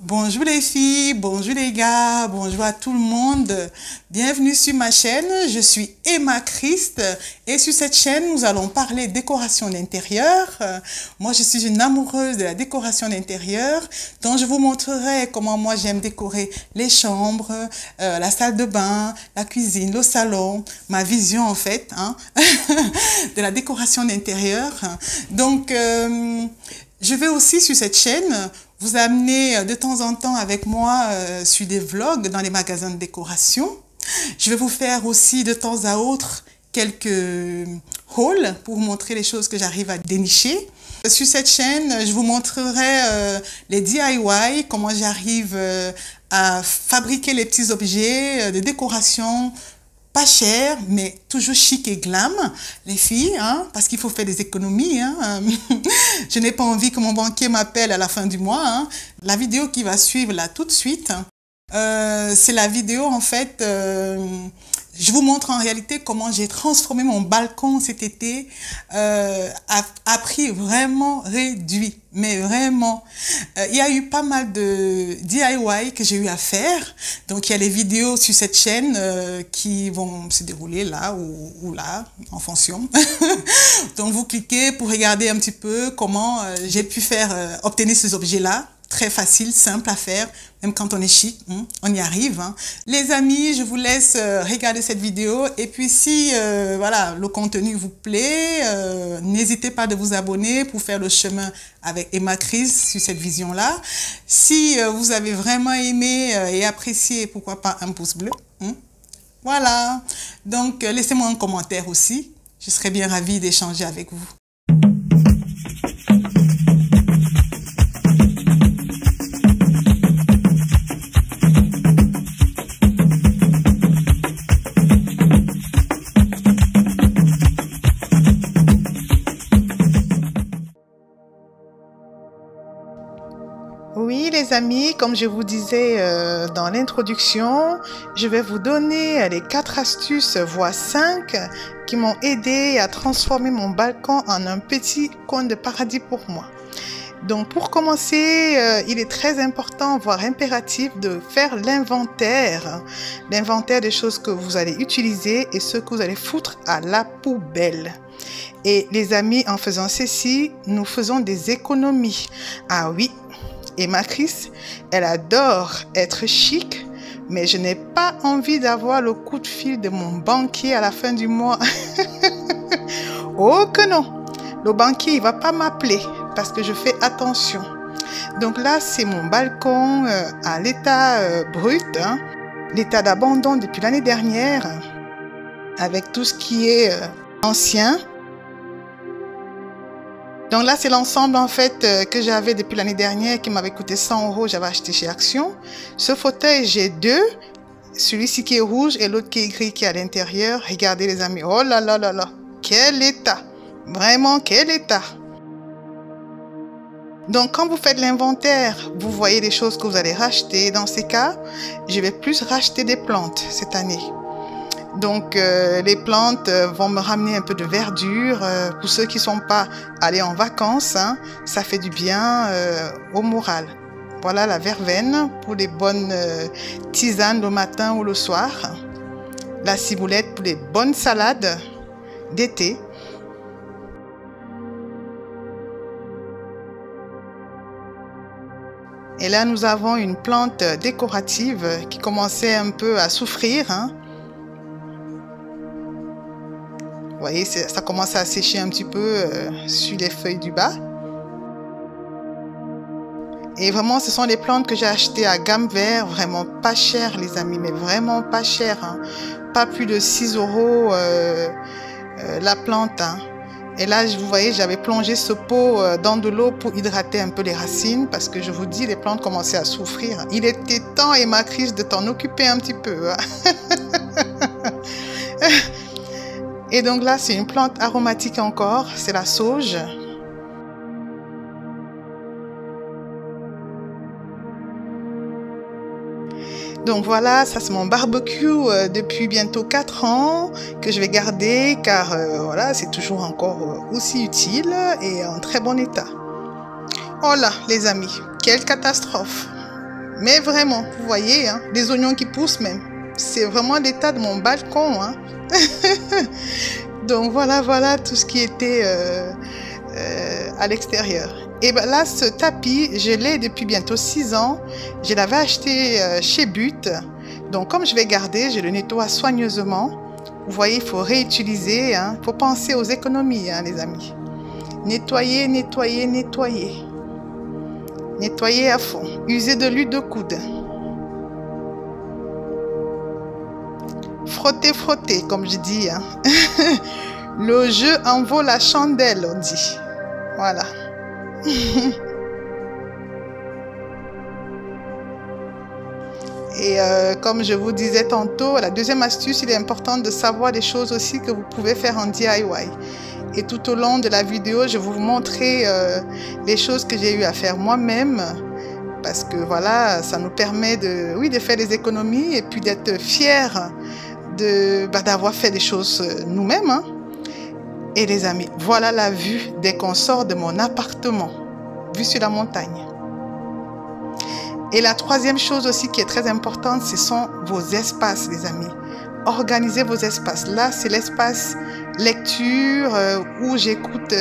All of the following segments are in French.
Bonjour les filles, bonjour les gars, bonjour à tout le monde. Bienvenue sur ma chaîne, je suis Emma Christ et sur cette chaîne nous allons parler décoration d'intérieur. Moi je suis une amoureuse de la décoration d'intérieur, donc je vous montrerai comment moi j'aime décorer les chambres, la salle de bain, la cuisine, le salon, ma vision en fait de la décoration d'intérieur. Donc je vais aussi sur cette chaîne vous amener de temps en temps avec moi sur des vlogs dans les magasins de décoration. Je vais vous faire aussi de temps à autre quelques hauls pour vous montrer les choses que j'arrive à dénicher. Sur cette chaîne, je vous montrerai les DIY, comment j'arrive à fabriquer les petits objets de décoration pas cher, mais toujours chic et glam, les filles, parce qu'il faut faire des économies. Je n'ai pas envie que mon banquier m'appelle à la fin du mois. La vidéo qui va suivre là tout de suite, c'est la vidéo en fait, je vous montre en réalité comment j'ai transformé mon balcon cet été à prix vraiment réduit. Mais vraiment, il y a eu pas mal de DIY que j'ai eu à faire. Donc, il y a les vidéos sur cette chaîne qui vont se dérouler là ou là, en fonction. Donc, vous cliquez pour regarder un petit peu comment j'ai pu faire obtenir ces objets-là. Très facile, simple à faire, même quand on est chic, on y arrive. Les amis, je vous laisse regarder cette vidéo. Et puis si voilà, le contenu vous plaît, n'hésitez pas de vous abonner pour faire le chemin avec Emma Christ sur cette vision-là. Si vous avez vraiment aimé et apprécié, pourquoi pas un pouce bleu. Voilà. Donc, laissez-moi un commentaire aussi. Je serais bien ravie d'échanger avec vous. Oui, les amis, comme je vous disais dans l'introduction, je vais vous donner les 4 astuces, voire 5, qui m'ont aidé à transformer mon balcon en un petit coin de paradis pour moi. Donc, pour commencer, il est très important, voire impératif, de faire l'inventaire. L'inventaire des choses que vous allez utiliser et ce que vous allez foutre à la poubelle. Et les amis, en faisant ceci, nous faisons des économies. Ah oui! Emma Christ, elle adore être chic, mais je n'ai pas envie d'avoir le coup de fil de mon banquier à la fin du mois. Oh que non! Le banquier, il va pas m'appeler parce que je fais attention. Donc là, c'est mon balcon à l'état brut, l'état d'abandon depuis l'année dernière, avec tout ce qui est ancien. Donc là, c'est l'ensemble en fait que j'avais depuis l'année dernière qui m'avait coûté 100 €. J'avais acheté chez Action. Ce fauteuil, j'ai deux. Celui-ci qui est rouge et l'autre qui est gris qui est à l'intérieur. Regardez les amis. Oh là là là là. Quel état. Vraiment, quel état. Donc, quand vous faites l'inventaire, vous voyez les choses que vous allez racheter. Dans ces cas, je vais plus racheter des plantes cette année. Donc, les plantes vont me ramener un peu de verdure. Pour ceux qui ne sont pas allés en vacances, ça fait du bien au moral. Voilà la verveine pour les bonnes tisanes le matin ou le soir. La ciboulette pour les bonnes salades d'été. Et là, nous avons une plante décorative qui commençait un peu à souffrir. Vous voyez, ça commence à sécher un petit peu sur les feuilles du bas. Et vraiment, ce sont les plantes que j'ai achetées à gamme vert, vraiment pas cher les amis, mais vraiment pas cher. Pas plus de 6 € la plante. Et là, vous voyez, j'avais plongé ce pot dans de l'eau pour hydrater un peu les racines parce que je vous dis, les plantes commençaient à souffrir. Il était temps, Emma Christ, de t'en occuper un petit peu. Et donc là, c'est une plante aromatique encore, c'est la sauge. Donc voilà, ça c'est mon barbecue depuis bientôt 4 ans que je vais garder car voilà, c'est toujours encore aussi utile et en très bon état. Oh là, les amis, quelle catastrophe! Mais vraiment, vous voyez, hein, des oignons qui poussent même. C'est vraiment l'état de mon balcon. Hein. Donc voilà tout ce qui était à l'extérieur. Et ben là, ce tapis, je l'ai depuis bientôt 6 ans. Je l'avais acheté chez But. Donc comme je vais garder, je le nettoie soigneusement. Vous voyez, il faut réutiliser. Hein. Il faut penser aux économies, hein, les amis. Nettoyer, nettoyer, nettoyer. Nettoyer à fond. User de l'huile de coude. Frotter, frotter, comme je dis. Hein. Le jeu en vaut la chandelle, on dit. Voilà. Et comme je vous disais tantôt, la deuxième astuce, il est important de savoir des choses aussi que vous pouvez faire en DIY. Et tout au long de la vidéo, je vais vous montrer les choses que j'ai eu à faire moi-même. Parce que voilà, ça nous permet de, oui, de faire des économies et puis d'être fiers d'avoir fait des choses nous-mêmes. Hein. Et les amis, voilà la vue dès qu'on sort de mon appartement, vue sur la montagne. Et la troisième chose aussi qui est très importante, ce sont vos espaces, les amis. Organisez vos espaces. Là, c'est l'espace lecture où j'écoute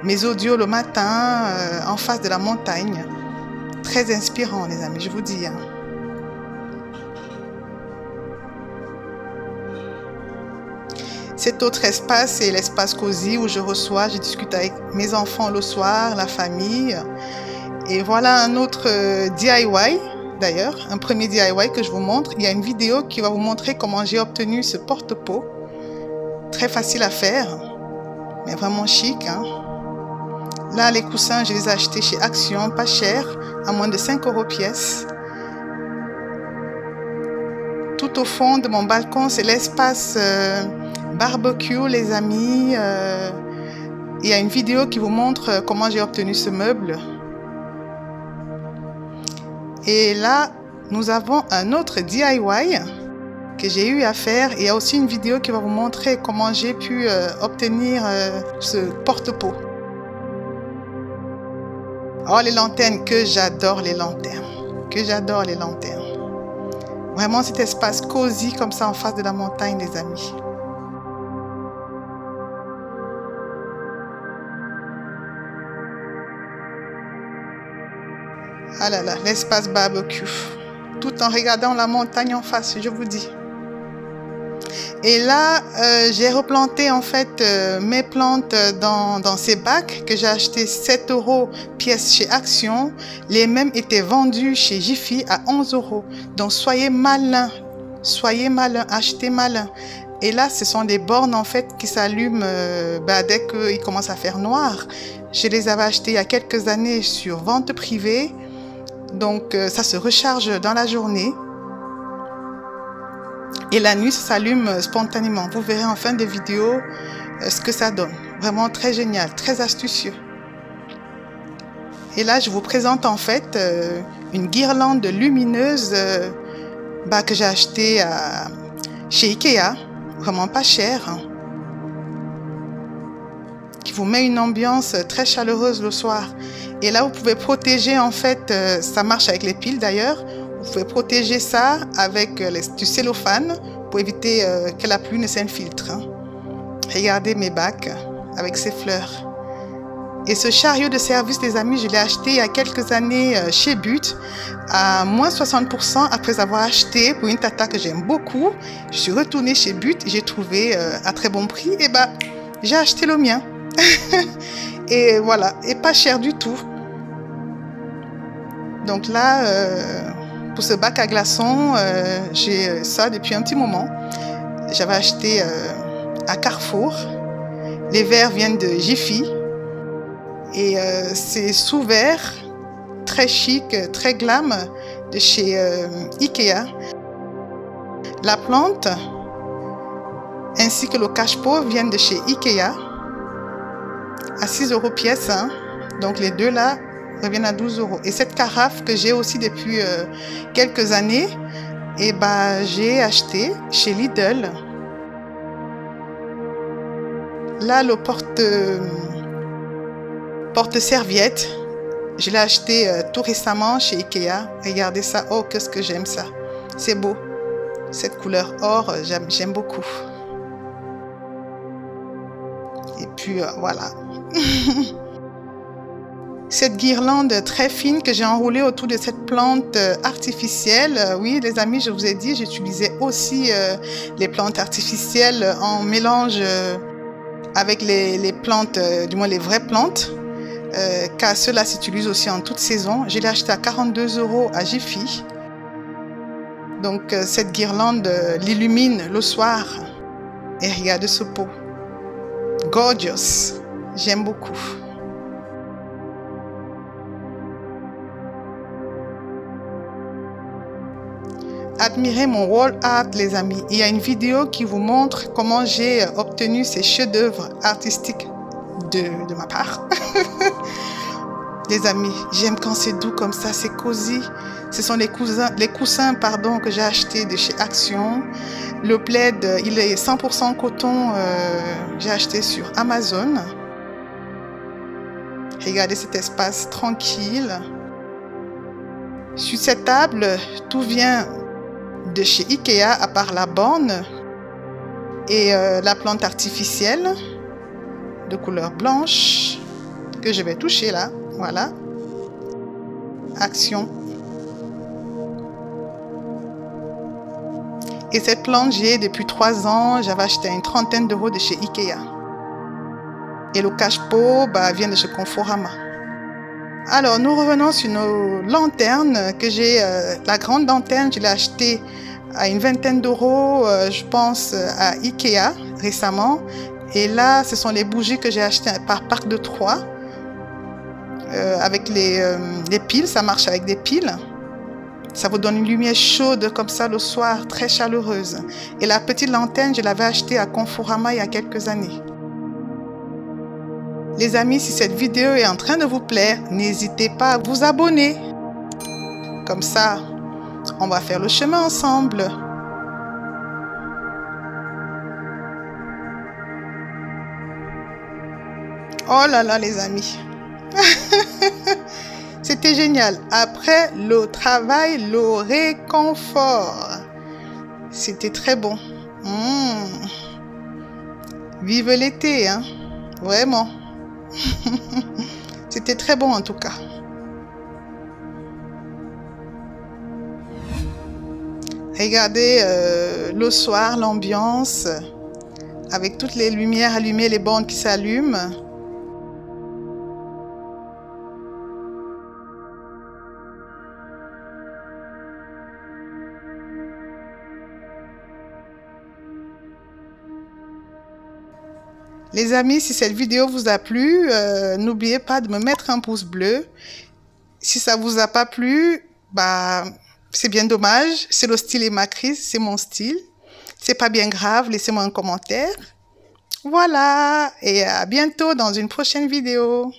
mes audios le matin en face de la montagne. Très inspirant, les amis, je vous dis. Hein. Cet autre espace, c'est l'espace cosy où je reçois, je discute avec mes enfants le soir, la famille. Et voilà un autre DIY, d'ailleurs, un premier DIY que je vous montre. Il y a une vidéo qui va vous montrer comment j'ai obtenu ce porte-pot. Très facile à faire, mais vraiment chic. Hein. Là, les coussins, je les ai achetés chez Action, pas cher, à moins de 5 € pièce. Tout au fond de mon balcon, c'est l'espace barbecue, les amis. Il y a une vidéo qui vous montre comment j'ai obtenu ce meuble. Et là, nous avons un autre DIY que j'ai eu à faire. Il y a aussi une vidéo qui va vous montrer comment j'ai pu obtenir ce porte-pot. Oh, les lanternes, que j'adore les lanternes. Que j'adore les lanternes. Vraiment cet espace cosy comme ça en face de la montagne, les amis. Ah là là, l'espace barbecue. Tout en regardant la montagne en face, je vous dis. Et là, j'ai replanté en fait mes plantes dans ces bacs que j'ai acheté 7 € pièce chez Action. Les mêmes étaient vendus chez Jiffy à 11 €. Donc soyez malins, achetez malin. Et là, ce sont des bornes en fait qui s'allument dès qu'il commence à faire noir. Je les avais achetées il y a quelques années sur vente privée. Donc ça se recharge dans la journée. Et la nuit, ça s'allume spontanément. Vous verrez en fin de vidéo ce que ça donne. Vraiment très génial, très astucieux. Et là, je vous présente en fait une guirlande lumineuse que j'ai achetée chez Ikea. Vraiment pas cher. Hein, qui vous met une ambiance très chaleureuse le soir. Et là, vous pouvez protéger en fait, ça marche avec les piles d'ailleurs. Vous pouvez protéger ça avec du cellophane pour éviter que la pluie ne s'infiltre. Hein. Regardez mes bacs avec ces fleurs. Et ce chariot de service, les amis, je l'ai acheté il y a quelques années chez But à moins 60% après avoir acheté pour une tata que j'aime beaucoup. Je suis retournée chez But, j'ai trouvé à très bon prix. Et j'ai acheté le mien. Et voilà, et pas cher du tout. Donc là, pour ce bac à glaçons, j'ai ça depuis un petit moment. J'avais acheté à Carrefour. Les verres viennent de Jiffy. Et c'est sous verre, très chic, très glam, de chez Ikea. La plante, ainsi que le cache-pot viennent de chez Ikea. À 6 € pièce. Hein. Donc les deux là reviennent à 12 €. Et cette carafe que j'ai aussi depuis quelques années, j'ai acheté chez Lidl. Là, le porte-serviette, Je l'ai acheté tout récemment chez Ikea. Regardez ça. Oh, qu'est-ce que j'aime ça. C'est beau. Cette couleur or, j'aime beaucoup. Et puis, voilà. Cette guirlande très fine que j'ai enroulée autour de cette plante artificielle. Oui, les amis, je vous ai dit, j'utilisais aussi les plantes artificielles en mélange avec les plantes, du moins les vraies plantes, car cela s'utilise aussi en toute saison. Je l'ai acheté à 42 € à Jiffy. Donc, cette guirlande l'illumine le soir. Et regardez ce pot. Gorgeous. J'aime beaucoup. Admirez mon wall art, les amis. Il y a une vidéo qui vous montre comment j'ai obtenu ces chefs-d'œuvre artistiques de ma part. Les amis, j'aime quand c'est doux comme ça, c'est cosy. Ce sont les coussins que j'ai achetés de chez Action. Le plaid, il est 100% coton, j'ai acheté sur Amazon. Regardez cet espace tranquille. Sur cette table, tout vient de chez Ikea, à part la borne et la plante artificielle de couleur blanche que je vais toucher là. Voilà. Action. Et cette plante, j'ai depuis 3 ans. J'avais acheté une 30aine d'euros de chez Ikea. Et le cache-pot vient de chez Conforama. Alors, nous revenons sur nos lanternes que j'ai. La grande lanterne, je l'ai achetée à une 20aine d'euros, je pense, à Ikea récemment. Et là, ce sont les bougies que j'ai achetées par Parc de Troyes. Avec les piles, ça marche avec des piles. Ça vous donne une lumière chaude comme ça le soir, très chaleureuse. Et la petite lanterne, je l'avais achetée à Conforama il y a quelques années. Les amis, si cette vidéo est en train de vous plaire, n'hésitez pas à vous abonner. Comme ça, on va faire le chemin ensemble. Oh là là, les amis. C'était génial. Après le travail, le réconfort. C'était très bon. Vive l'été, hein. Vraiment. C'était très bon en tout cas. Regardez le soir, l'ambiance, avec toutes les lumières allumées, les bornes qui s'allument. Les amis, si cette vidéo vous a plu, n'oubliez pas de me mettre un pouce bleu. Si ça vous a pas plu, c'est bien dommage. C'est le style Emma Chris, c'est mon style. C'est pas bien grave, laissez-moi un commentaire. Voilà, et à bientôt dans une prochaine vidéo.